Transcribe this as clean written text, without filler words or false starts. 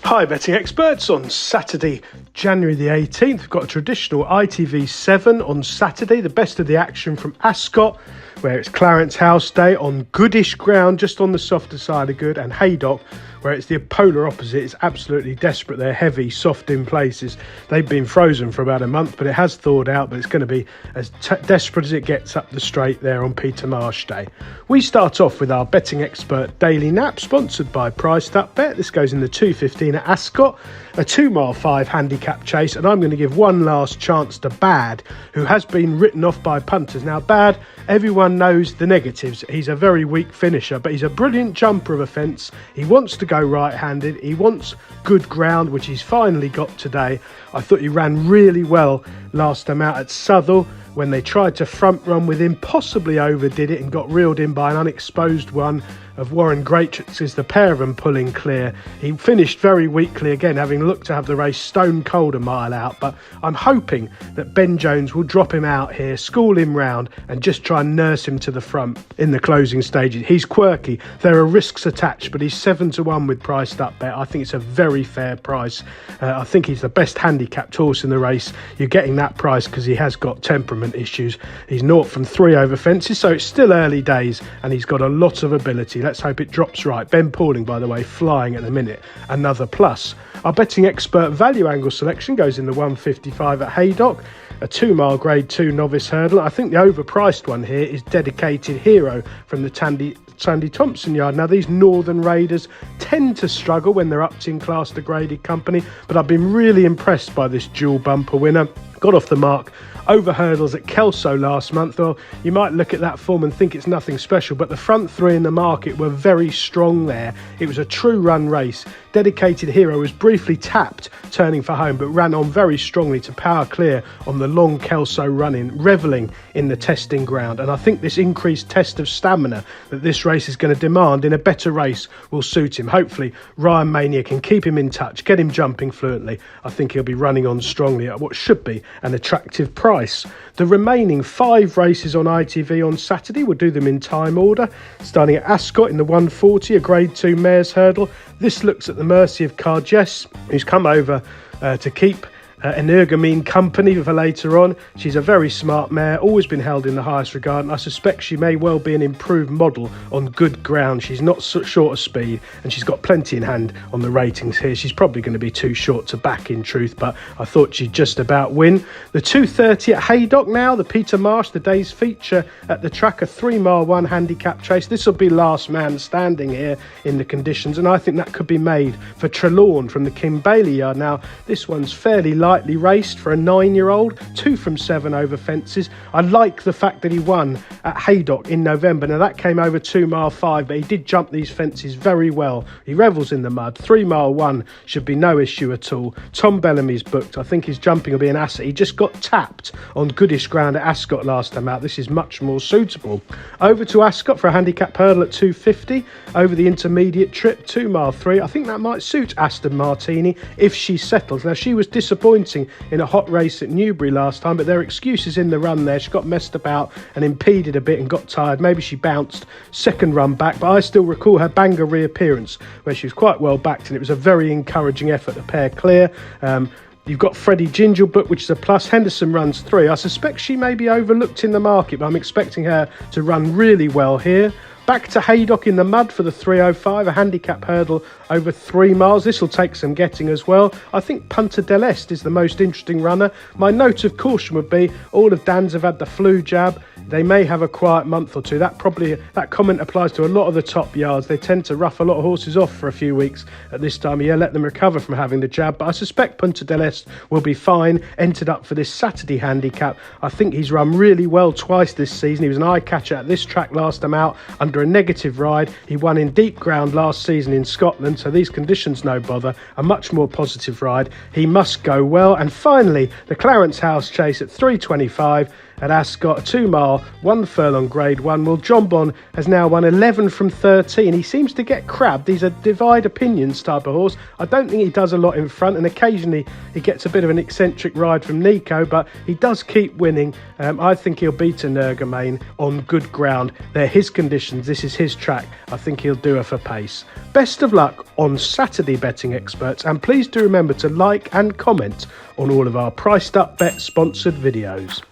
Hi betting experts, on Saturday January the 18th we've got a traditional ITV 7 on Saturday, the best of the action from Ascot where it's Clarence House day on goodish ground, just on the softer side of good, and Haydock where it's the polar opposite. It's absolutely desperate. They're heavy, soft in places. They've been frozen for about a month, but it has thawed out, but it's going to be as desperate as it gets up the straight there on Marsh day. We start off with our betting expert daily nap, sponsored by Priced Up Bet. This goes in the 2.15 at Ascot, a 2 mile 5 handicap chase, and I'm going to give one last chance to Bad, who has been written off by punters. Now Bad, everyone knows the negatives. He's a very weak finisher, but he's a brilliant jumper of a fence. He wants to go right-handed. He wants good ground, which he's finally got today. I thought he ran really well last time out at Southall when they tried to front run with him, possibly overdid it and got reeled in by an unexposed one of Warren Greatrex, the pair of them pulling clear. He finished very weakly again, having looked to have the race stone cold a mile out, but I'm hoping that Ben Jones will drop him out here, school him round and just try and nurse him to the front in the closing stages. He's quirky, there are risks attached, but he's 7-1 with Priced Up Bet. I think it's a very fair price. I think he's the best handicapped horse in the race. You're getting that price because he has got temperament issues. He's 0 from 3 over fences, so it's still early days and he's got a lot of ability. Let's hope it drops right. Ben Pauling, by the way, flying at the minute. Another plus. Our betting expert value angle selection goes in the 155 at Haydock, a 2 mile grade 2 novice hurdle. I think the overpriced one here is Dedicated Hero from the Sandy Thompson yard. Now these Northern Raiders tend to struggle when they're upped in class to graded company, but I've been really impressed by this dual bumper winner. Got off the mark over hurdles at Kelso last month. Well, you might look at that form and think it's nothing special, but the front three in the market were very strong there. It was a true run race. Dedicated Hero was briefly tapped turning for home, but ran on very strongly to power clear on the long Kelso run-in, revelling in the testing ground. And I think this increased test of stamina that this race is going to demand in a better race will suit him. Hopefully Ryan Mania can keep him in touch, get him jumping fluently. I think he'll be running on strongly at what should be an attractive price. The remaining 5 races on ITV on Saturday, we'll do them in time order, starting at Ascot in the 140, a grade 2 mare's hurdle. This looks at the mercy of Carjess, who's come over to keep Energamine company for later on. She's a very smart mare, always been held in the highest regard, and I suspect she may well be an improved model on good ground. She's not short of speed and she's got plenty in hand on the ratings here. She's probably going to be too short to back in truth, but I thought she'd just about win. The 2.30 at Haydock now, the Peter Marsh, the day's feature at the track, a 3 mile 1 handicap chase. This will be last man standing here in the conditions, and I think that could be made for Trelawn from the Kim Bailey yard. Now this one's fairly lightly raced for a 9-year-old, 2 from 7 over fences. I like the fact that he won at Haydock in November. Now that came over 2 mile 5, but he did jump these fences very well. He revels in the mud. 3 mile 1 should be no issue at all. Tom Bellamy's booked. I think his jumping will be an asset. He just got tapped on goodish ground at Ascot last time out. This is much more suitable. Over to Ascot for a handicap hurdle at 2.50 over the intermediate trip, 2 mile 3. I think that might suit Aston Martini if she settles. Now she was disappointing in a hot race at Newbury last time, but there are excuses in the run there. She got messed about and impeded a bit and got tired. Maybe she bounced second run back, but I still recall her Bangor reappearance where she was quite well backed and it was a very encouraging effort to pair clear. You've got Freddie Gingelbook, which is a plus. Henderson runs 3. I suspect she may be overlooked in the market, but I'm expecting her to run really well here. Back to Haydock in the mud for the 3.05, a handicap hurdle over 3 miles. This will take some getting as well. I think Punta del Este is the most interesting runner. My note of caution would be all of Dan's have had the flu jab. They may have a quiet month or two. That comment applies to a lot of the top yards. They tend to rough a lot of horses off for a few weeks at this time of year, let them recover from having the jab. But I suspect Punta del Este will be fine. Entered up for this Saturday handicap. I think he's run really well twice this season. He was an eye catcher at this track last time out under a negative ride. He won in deep ground last season in Scotland, so these conditions no bother. A much more positive ride. He must go well. And finally, the Clarence House chase at 3.25. at Ascot, a 2 mile, 1 furlong grade 1. Well, John Bon has now won 11 from 13. He seems to get crabbed. He's a divide opinions type of horse. I don't think he does a lot in front, and occasionally he gets a bit of an eccentric ride from Nico, but he does keep winning. I think he'll beat a Nergamane on good ground. They're his conditions. This is his track. I think he'll do her for pace. Best of luck on Saturday, betting experts, and please do remember to like and comment on all of our Priced Up Bet sponsored videos.